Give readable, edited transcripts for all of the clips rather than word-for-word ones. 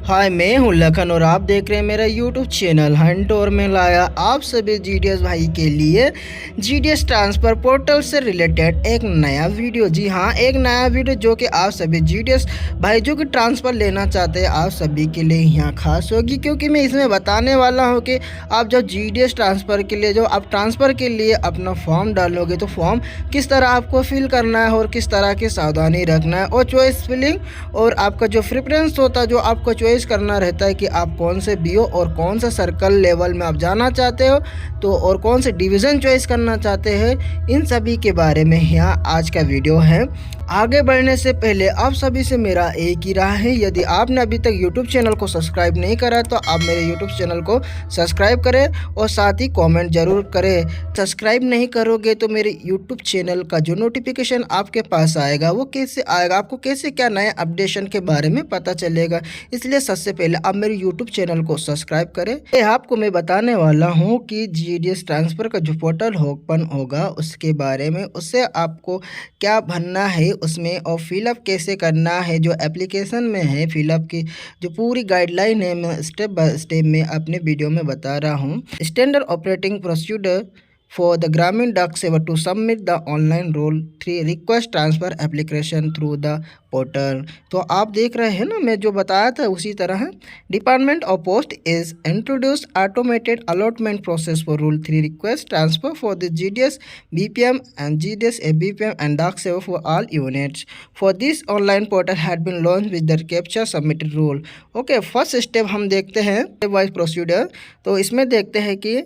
हाय, मैं हूँ लखन और आप देख रहे हैं मेरा यूट्यूब चैनल हंट। और मैं लाया आप सभी जीडीएस भाई के लिए जीडीएस ट्रांसफ़र पोर्टल से रिलेटेड एक नया वीडियो। जी हाँ, एक नया वीडियो जो कि आप सभी जीडीएस भाई जो कि ट्रांसफ़र लेना चाहते हैं आप सभी के लिए यहाँ खास होगी, क्योंकि मैं इसमें बताने वाला हूँ कि आप जब जीडीएस ट्रांसफ़र के लिए आप ट्रांसफ़र के लिए अपना फॉर्म डालोगे तो फॉर्म किस तरह आपको फिल करना है और किस तरह की सावधानी रखना है, और चॉइस फिलिंग और आपका जो प्रेफरेंस होता है, जो आपको चॉइस करना रहता है कि आप कौन से बीओ और कौन सा सर्कल लेवल में आप जाना चाहते हो तो, और कौन से डिवीज़न चॉइस करना चाहते हैं, इन सभी के बारे में यहाँ आज का वीडियो है। आगे बढ़ने से पहले आप सभी से मेरा एक ही राह है, यदि आपने अभी तक यूट्यूब चैनल को सब्सक्राइब नहीं करा तो आप मेरे यूट्यूब चैनल को सब्सक्राइब करें और साथ ही कमेंट जरूर करें। सब्सक्राइब नहीं करोगे तो मेरे यूट्यूब चैनल का जो नोटिफिकेशन आपके पास आएगा वो कैसे आएगा, आपको कैसे क्या नए अपडेशन के बारे में पता चलेगा। इसलिए सबसे पहले आप मेरे यूट्यूब चैनल को सब्सक्राइब करें। आपको मैं बताने वाला हूँ कि जीडीएस ट्रांसफ़र का जो पोर्टल ओपन होगा उसके बारे में, उससे आपको क्या भरना है उसमें और फिलअप कैसे करना है। जो एप्लीकेशन में है फिलअप की जो पूरी गाइडलाइन है मैं स्टेप बाय स्टेप में अपने वीडियो में बता रहा हूँ। Standard operating procedure for the Grameen Dak Seva to submit the online Rule 3 request transfer application through the portal। तो आप देख रहे हैं ना, मैं जो बताया था उसी तरह है। Department of post is introduce automated allotment process for rule 3 request transfer for the GDS BPM and GDS ABPM and Dak Seva for all units. For this online portal had been launch with the captcha submitted rule. Okay, first step हम देखते हैं step wise procedure. तो इसमें देखते हैं कि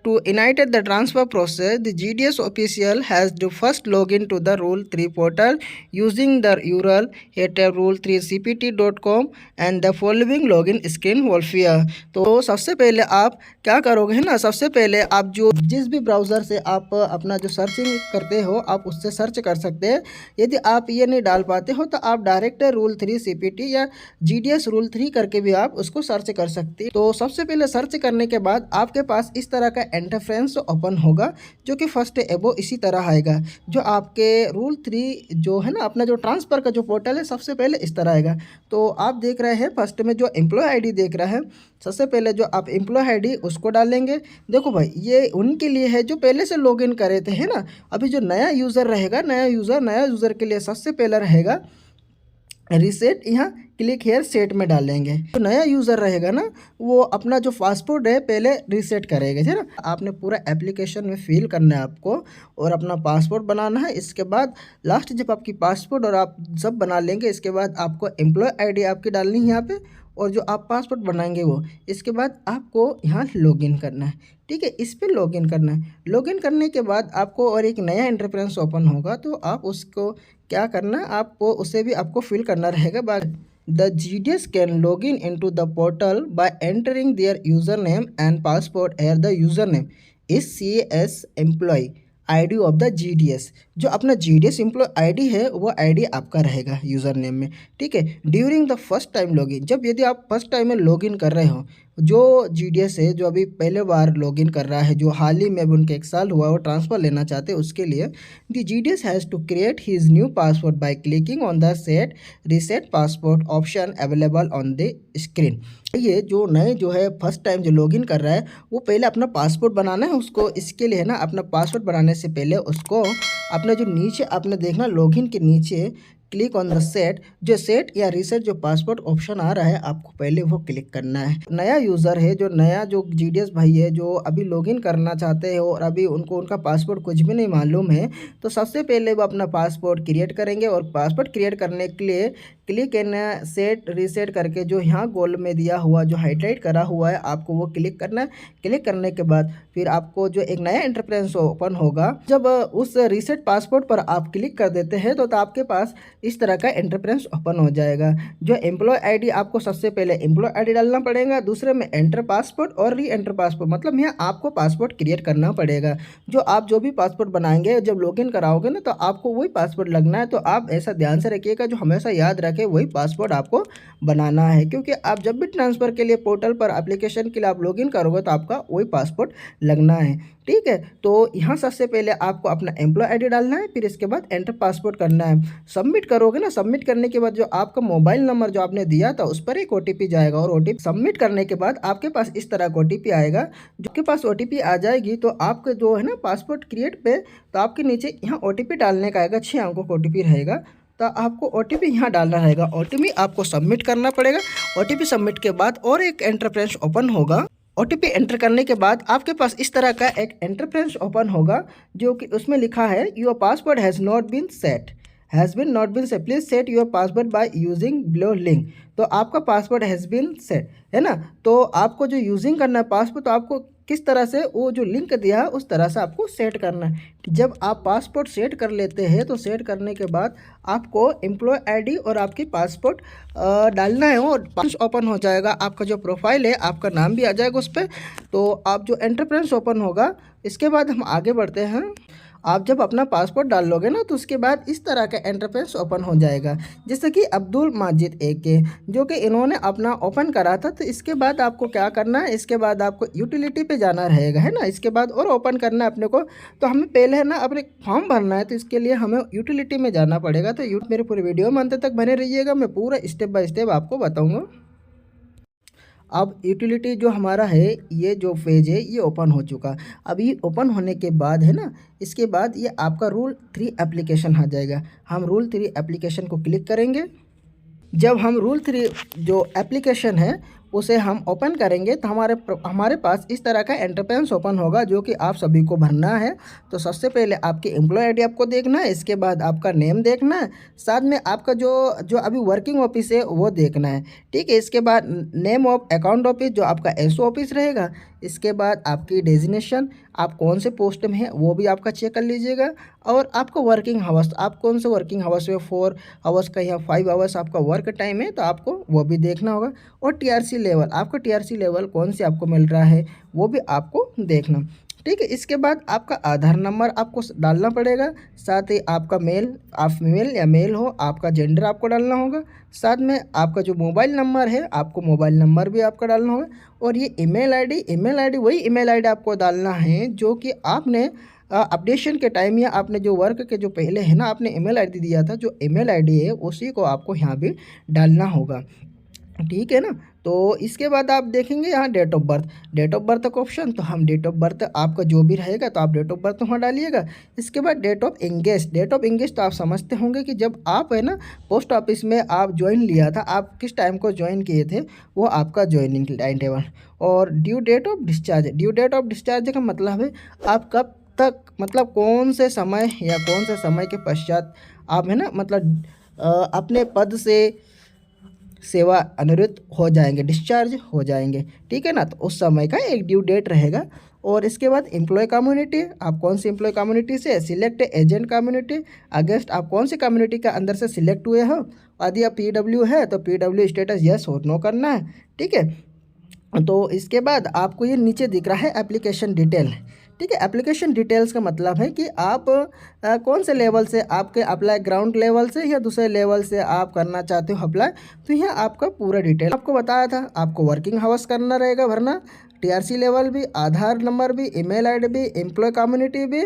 to initiate the transfer process, the GDS official has to first log in to the Rule 3 portal using the URL rule3cpt.com and the following login screen will appear। तो सबसे पहले आप क्या करोगे है ना, सबसे पहले आप जो जिस भी ब्राउज़र से आप अपना जो सर्चिंग करते हो आप उससे सर्च कर सकते हैं। यदि आप ये नहीं डाल पाते हो तो आप डायरेक्ट रूल 3 CPT या GDS रूल 3 करके भी आप उसको सर्च कर सकते हैं। तो सबसे पहले सर्च करने के बाद आपके पास इस तरह का इंटरफेरेंस ओपन होगा जो कि फर्स्ट एबो इसी तरह आएगा। जो आपके रूल 3 जो है ना अपना जो ट्रांसफ़र का जो पोर्टल है सबसे पहले इस तरह आएगा। तो आप देख रहे हैं फर्स्ट में जो एम्प्लॉय आईडी देख रहा है, सबसे पहले जो आप एम्प्लॉय आईडी उसको डालेंगे। देखो भाई, ये उनके लिए है जो पहले से लॉगिन करे थे है ना। अभी जो नया यूज़र रहेगा, नया यूज़र के लिए सबसे पहले रहेगा रीसेट। यहाँ क्लिक हेयर सेट में डालेंगे। तो नया यूज़र रहेगा ना वो अपना जो पासपोर्ट है पहले रीसेट करेगा, है ना। आपने पूरा एप्लीकेशन में फिल करना है आपको और अपना पासपोर्ट बनाना है। इसके बाद लास्ट जब आपकी पासपोर्ट और आप सब बना लेंगे इसके बाद आपको एम्प्लॉय आईडी आपकी डालनी है यहाँ पे, और जो आप पासपोर्ट बनाएंगे वो, इसके बाद आपको यहाँ लॉगिन करना है। ठीक है, इस पर लॉगिन करना है। लॉगिन करने के बाद आपको और एक नया इंटरफेरेंस ओपन होगा तो आप उसको क्या करना है, आपको उसे भी आपको फिल करना रहेगा। बाद The GDS can log in into the portal by entering their username and password। Here the username is CS employee ID of the GDS। जो अपना GDS एम्प्लॉय आईडी है वो आईडी आपका रहेगा यूज़र नेम में। ठीक है, during the first time login, जब यदि आप फर्स्ट टाइम में लॉगिन कर रहे हो, जो GDS है जो अभी पहले बार लॉगिन कर रहा है, जो हाल ही में उनके 1 साल हुआ वो ट्रांसफ़र लेना चाहते हैं, उसके लिए the GDS has to create his new password by clicking on the set reset passport option available on the screen. ये जो नए जो है फर्स्ट टाइम जो लॉगिन कर रहा है वो पहले अपना पासपोर्ट बनाना है उसको। इसके लिए है ना, अपना पासपोर्ट बनाने से पहले उसको अपना जो नीचे आपने देखना लॉगिन के नीचे क्लिक ऑन द सेट, जो सेट या रीसेट जो पासपोर्ट ऑप्शन आ रहा है आपको पहले वो क्लिक करना है। नया यूज़र है जो नया जो जीडीएस भाई है जो अभी लॉगिन करना चाहते हैं और अभी उनको उनका पासपोर्ट कुछ भी नहीं मालूम है, तो सबसे पहले वो अपना पासपोर्ट क्रिएट करेंगे। और पासपोर्ट क्रिएट करने के लिए क्लिक इन सेट रीसेट करके जो यहाँ गोल में दिया हुआ जो हाईलाइट करा हुआ है आपको वो क्लिक करना है। क्लिक करने के बाद फिर आपको जो एक नया इंटरफेरेंस ओपन होगा। जब उस रीसेट पासपोर्ट पर आप क्लिक कर देते हैं तो आपके पास इस तरह का इंटरफेरेंस ओपन हो जाएगा। जो एम्प्लॉय आईडी आपको सबसे पहले एम्प्लॉय आईडी डालना पड़ेगा, दूसरे में एंटर पासपोर्ट और री एंटर पासपोर्ट, मतलब यहाँ आपको पासपोर्ट क्रिएट करना पड़ेगा। जो आप जो भी पासपोर्ट बनाएंगे जब लॉगिन कराओगे ना तो आपको वही पासपोर्ट लगना है। तो आप ऐसा ध्यान से रखिएगा, जो हमेशा याद रखें वही पासपोर्ट आपको बनाना है, क्योंकि आप जब भी ट्रांसफ़र के लिए पोर्टल पर एप्लीकेशन के लिए आप लॉगिन करोगे तो आपका वही पासपोर्ट लगना है। ठीक है, तो यहाँ सबसे पहले आपको अपना एम्प्लॉय आईडी डालना है, फिर इसके बाद एंटर पासपोर्ट करना है। सबमिट करोगे ना, सबमिट करने के बाद जो आपका मोबाइल नंबर जो आपने दिया था उस पर एक OTP जाएगा, और OTP सबमिट करने के बाद आपके पास इस तरह का OTP आएगा। जो आपके पास OTP आ जाएगी तो आपका जो है ना पासपोर्ट क्रिएट पे, तो आपके नीचे यहाँ OTP डालने का आएगा, 6 अंकों का OTP रहेगा। तो आपको OTP यहाँ डालना रहेगा, OTP आपको सबमिट करना पड़ेगा। OTP सबमिट के बाद और एक इंटरफेस ओपन होगा। OTP एंटर करने के बाद आपके पास इस तरह का एक इंटरफेस ओपन होगा, जो कि उसमें लिखा है your password has not been set, please set your password by using below link. तो आपका पासवर्ड हैज़ बीन सेट है ना। तो आपको जो यूजिंग करना है पासवर्ड, तो आपको किस तरह से वो जो लिंक दिया है उस तरह से आपको सेट करना है। जब आप पासपोर्ट सेट कर लेते हैं तो सेट करने के बाद आपको एम्प्लॉय ID और आपकी पासपोर्ट डालना है, और पास ओपन हो जाएगा। आपका जो प्रोफाइल है आपका नाम भी आ जाएगा उस पर। तो आप जो एंटरप्रेन्योर ओपन होगा, इसके बाद हम आगे बढ़ते हैं। आप जब अपना पासपोर्ट डाल लोगे ना, तो उसके बाद इस तरह का इंटरफेस ओपन हो जाएगा, जैसे कि अब्दुल माजिद AK जो कि इन्होंने अपना ओपन करा था। तो इसके बाद आपको क्या करना है, इसके बाद आपको यूटिलिटी पे जाना रहेगा, है ना। इसके बाद और ओपन करना है अपने को, तो हमें पहले है ना अपने फॉर्म भरना है, तो इसके लिए हमें यूटिलिटी में जाना पड़ेगा। तो मेरे पूरे वीडियो में अंत तक बने रहिएगा, मैं पूरा स्टेप बाय स्टेप आपको बताऊँगा। अब यूटिलिटी जो हमारा है, ये जो पेज है ये ओपन हो चुका। अभी ओपन होने के बाद है ना, इसके बाद ये आपका रूल 3 एप्लीकेशन आ जाएगा। हम रूल 3 एप्लीकेशन को क्लिक करेंगे। जब हम रूल 3 जो एप्लीकेशन है उसे हम ओपन करेंगे, तो हमारे पास इस तरह का इंटरफेस ओपन होगा, जो कि आप सभी को भरना है। तो सबसे पहले आपकी एम्प्लॉय ID आपको देखना है, इसके बाद आपका नेम देखना है, साथ में आपका जो अभी वर्किंग ऑफिस है वो देखना है, ठीक है। इसके बाद नेम ऑफ अकाउंट ऑफिस जो आपका SO ऑफिस रहेगा। इसके बाद आपकी डेजिनेशन, आप कौन से पोस्ट में है वो भी आपका चेक कर लीजिएगा, और आपका वर्किंग हावर्स, आप कौन से वर्किंग हावर्स में 4 आवर्स का या 5 आवर्स आपका वर्क टाइम है, तो आपको वो भी देखना होगा। और TRC लेवल, आपका TRC लेवल कौन से आपको मिल रहा है वो भी आपको देखना, ठीक है। इसके बाद आपका आधार नंबर आपको डालना पड़ेगा, साथ ही आपका मेल, आप फीमेल या मेल हो, आपका जेंडर आपको डालना होगा, साथ में आपका जो मोबाइल नंबर है आपको मोबाइल नंबर भी आपका डालना होगा। और ये email ID वही email ID आपको डालना है जो कि आपने अपडेशन के टाइम या आपने जो वर्क के जो पहले है ना आपने email ID दिया था, जो email ID है उसी को आपको यहाँ भी डालना होगा, ठीक है ना। तो इसके बाद आप देखेंगे यहाँ डेट ऑफ बर्थ का ऑप्शन, तो हम डेट ऑफ बर्थ आपका जो भी रहेगा तो आप डेट ऑफ बर्थ वहाँ डालिएगा। इसके बाद डेट ऑफ इंगेज तो आप समझते होंगे कि जब आप है ना पोस्ट ऑफिस में आप ज्वाइन लिया था, आप किस टाइम को ज्वाइन किए थे, वो आपका ज्वाइनिंग टाइम टेबल। और ड्यू डेट ऑफ डिस्चार्ज का मतलब है आप कब तक, मतलब कौन से समय या कौन से समय के पश्चात आप है ना मतलब अपने पद से सेवा अनिवृत्त हो जाएंगे, डिस्चार्ज हो जाएंगे, ठीक है ना। तो उस समय का एक ड्यू डेट रहेगा। और इसके बाद एम्प्लॉय कम्युनिटी, आप कौन सी एम्प्लॉय कम्युनिटी से, सिलेक्ट एजेंट कम्युनिटी, अगेंस्ट आप कौन सी कम्युनिटी के अंदर से सिलेक्ट हुए हो। यदि आप PW है तो PW स्टेटस यस और नो करना है, ठीक है। तो इसके बाद आपको ये नीचे दिख रहा है एप्लीकेशन डिटेल, ठीक है। एप्लीकेशन डिटेल्स का मतलब है कि आप कौन से लेवल से आपके अप्लाई, ग्राउंड लेवल से या दूसरे लेवल से आप करना चाहते हो अप्लाई। तो यहाँ आपका पूरा डिटेल आपको बताया था। आपको वर्किंग हावर्स करना रहेगा भरना, TRC लेवल भी, आधार नंबर भी, email ID भी, एम्प्लॉय कम्युनिटी भी,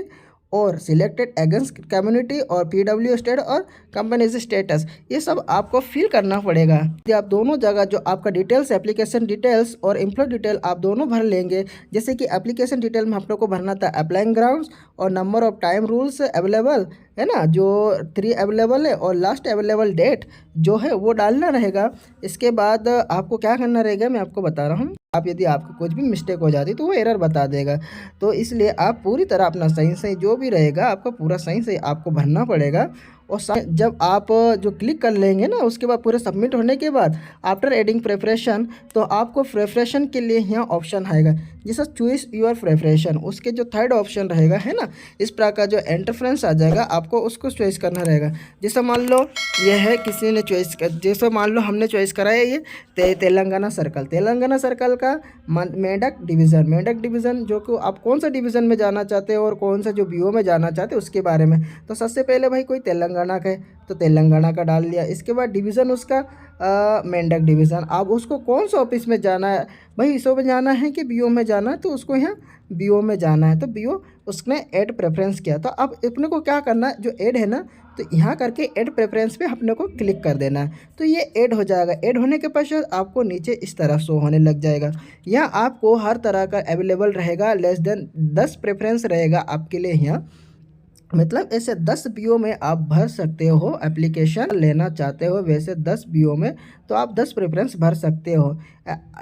और सिलेक्टेड अगेंस्ट कम्युनिटी, और PW स्टेट और कंपनी स्टेटस, ये सब आपको फिल करना पड़ेगा। यदि आप दोनों जगह जो आपका डिटेल्स, एप्लीकेशन डिटेल्स और एम्प्लॉय डिटेल आप दोनों भर लेंगे, जैसे कि एप्लीकेशन डिटेल में आप लोग को भरना था अप्लाइंग ग्राउंड्स और number of time rules available है ना, जो 3 अवेलेबल है, और लास्ट अवेलेबल डेट जो है वो डालना रहेगा। इसके बाद आपको क्या करना रहेगा मैं आपको बता रहा हूँ। आप यदि आपको कुछ भी मिस्टेक हो जाती तो वो एरर बता देगा, तो इसलिए आप पूरी तरह अपना सही जो भी रहेगा आपका पूरा सही आपको भरना पड़ेगा। और जब आप जो क्लिक कर लेंगे ना, उसके बाद पूरे सबमिट होने के बाद आफ्टर एडिंग प्रेफरेशन, तो आपको प्रेफरेशन के लिए यहाँ ऑप्शन आएगा जैसा चॉइस योर प्रेफरेशन, उसके जो थर्ड ऑप्शन रहेगा है ना, इस प्रकार जो इंटरफेरेंस आ जाएगा आपको उसको चॉइस करना रहेगा। जैसा मान लो ये है किसी ने चॉइस कर, जैसे मान लो हमने चॉइस करा है ये तेलंगाना सर्कल का मेडक डिवीज़न, जो कि आप कौन सा डिवीज़न में जाना चाहते हो और कौन सा जो BO में जाना चाहते हो उसके बारे में। तो सबसे पहले भाई कोई तेलंगाना का है तो तेलंगाना का डाल लिया। इसके बाद डिवीज़न उसका मेंढक डिवीज़न, अब उसको कौन सा ऑफिस में जाना है, भाई ISO में जाना है कि BO में जाना है, तो उसको यहाँ BO में जाना है, तो BO उसने ऐड प्रेफरेंस किया। तो अब अपने को क्या करना है, जो ऐड है ना तो यहाँ करके ऐड प्रेफरेंस पे अपने को क्लिक कर देना है। तो ये ऐड हो जाएगा। ऐड होने के पश्चात आपको नीचे इस तरह शो होने लग जाएगा। यहाँ आपको हर तरह का अवेलेबल रहेगा, लेस देन 10 प्रेफरेंस रहेगा आपके लिए यहाँ। मतलब ऐसे 10 बीओ में आप भर सकते हो। एप्लीकेशन लेना चाहते हो वैसे 10 बीओ में तो आप 10 प्रेफरेंस भर सकते हो।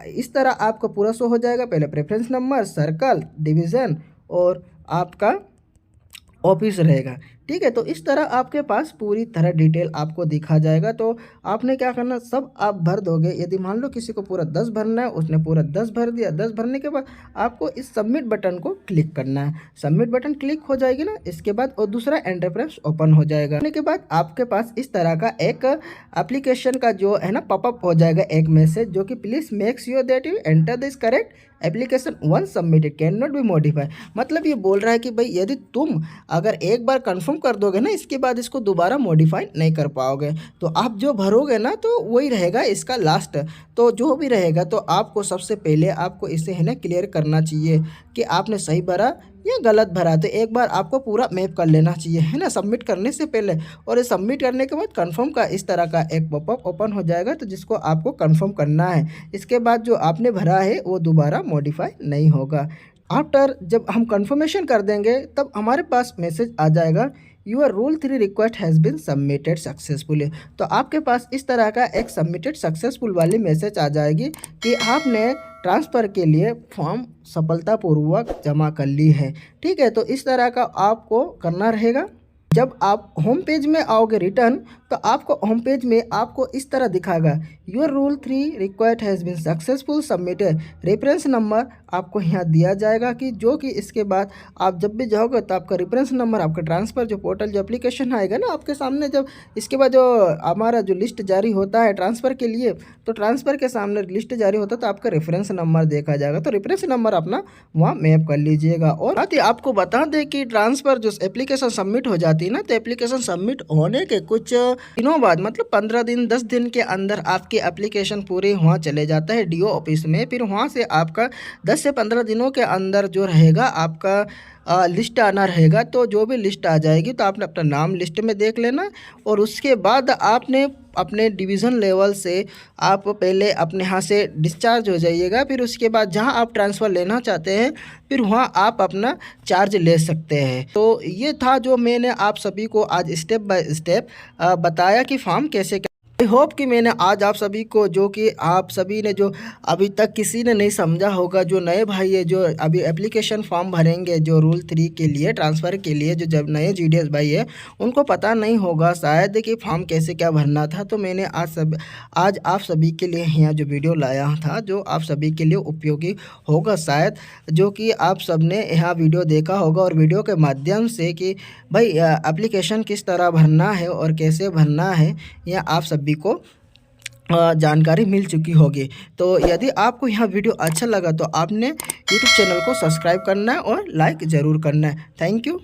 इस तरह आपका पूरा शो हो जाएगा। पहले प्रेफरेंस नंबर, सर्कल, डिवीज़न और आपका ऑफिस रहेगा। ठीक है, तो इस तरह आपके पास पूरी तरह डिटेल आपको दिखा जाएगा। तो आपने क्या करना, सब आप भर दोगे। यदि मान लो किसी को पूरा 10 भरना है, उसने पूरा 10 भर दिया। 10 भरने के बाद आपको इस सबमिट बटन को क्लिक करना है। सबमिट बटन क्लिक हो जाएगी ना, इसके बाद और दूसरा एंटरप्रेस ओपन हो जाएगा। होने के बाद आपके पास इस तरह का एक एप्लीकेशन का जो है ना पॉपअप हो जाएगा, एक मैसेज जो कि please make sure that you enter this correct application one submitted can not be modify. मतलब ये बोल रहा है कि भाई यदि तुम अगर एक बार कंफर्म कर दोगे ना, इसके बाद इसको दोबारा मॉडिफाई नहीं कर पाओगे। तो आप जो भरोगे ना तो वही रहेगा इसका लास्ट। तो जो भी रहेगा तो आपको सबसे पहले आपको इसे है ना क्लियर करना चाहिए कि आपने सही भरा या गलत भरा। तो एक बार आपको पूरा मैप कर लेना चाहिए है ना सबमिट करने से पहले। और ये सबमिट करने के बाद कंफर्म का इस तरह का एक पॉपअप ओपन हो जाएगा, तो जिसको आपको कंफर्म करना है। इसके बाद जो आपने भरा है वो दोबारा मॉडिफाई नहीं होगा। आफ्टर जब हम कंफर्मेशन कर देंगे तब हमारे पास मैसेज आ जाएगा, your rule 3 request has been submitted successfully. तो आपके पास इस तरह का एक सबमिटेड सक्सेसफुल वाली मैसेज आ जाएगी कि आपने ट्रांसफ़र के लिए फॉर्म सफलतापूर्वक जमा कर ली है। ठीक है, तो इस तरह का आपको करना रहेगा। जब आप होम पेज में आओगे रिटर्न, तो आपको होम पेज में आपको इस तरह दिखाएगा, your rule 3 request has been successful submitted. Reference number आपको यहाँ दिया जाएगा कि जो कि इसके बाद आप जब भी जाओगे तो आपका रेफरेंस नंबर, आपका ट्रांसफ़र जो पोर्टल जो एप्लीकेशन आएगा ना आपके सामने, जब इसके बाद जो हमारा जो लिस्ट जारी होता है ट्रांसफ़र के लिए, तो ट्रांसफ़र के सामने लिस्ट जारी होता है तो आपका रेफरेंस नंबर देखा जाएगा। तो रेफरेंस नंबर अपना वहाँ मैप कर लीजिएगा। और साथ ही आपको बता दें कि ट्रांसफ़र जो एप्लीकेशन सबमिट हो जाती है ना, तो एप्लीकेशन सबमिट होने के कुछ दिनों बाद, मतलब 15 दिन 10 दिन के अंदर आपकी एप्लीकेशन पूरे वहाँ चले जाता है डीओ ऑफिस में। फिर वहाँ से आपका 10 से 15 दिनों के अंदर जो रहेगा आपका लिस्ट आना रहेगा। तो जो भी लिस्ट आ जाएगी तो आपने अपना नाम लिस्ट में देख लेना। और उसके बाद आपने अपने डिवीज़न लेवल से आप पहले अपने यहाँ से डिस्चार्ज हो जाइएगा। फिर उसके बाद जहाँ आप ट्रांसफ़र लेना चाहते हैं फिर वहाँ आप अपना चार्ज ले सकते हैं। तो ये था जो मैंने आप सभी को आज स्टेप बाय स्टेप बताया कि फॉर्म कैसे। आई होप कि मैंने आज आप सभी को, जो कि आप सभी ने जो अभी तक किसी ने नहीं समझा होगा, जो नए भाई है जो अभी एप्लीकेशन फॉर्म भरेंगे जो रूल 3 के लिए ट्रांसफ़र के लिए, जो जब नए जीडीएस भाई है उनको पता नहीं होगा शायद कि फॉर्म कैसे क्या भरना था। तो मैंने आज आप सभी के लिए यहाँ जो वीडियो लाया था जो आप सभी के लिए उपयोगी होगा शायद, जो कि आप सब ने यहाँ वीडियो देखा होगा और वीडियो के माध्यम से कि भाई एप्लीकेशन किस तरह भरना है और कैसे भरना है यह आप सभी को जानकारी मिल चुकी होगी। तो यदि आपको यह वीडियो अच्छा लगा तो आपने यूट्यूब चैनल को सब्सक्राइब करना है और लाइक ज़रूर करना है। Thank you.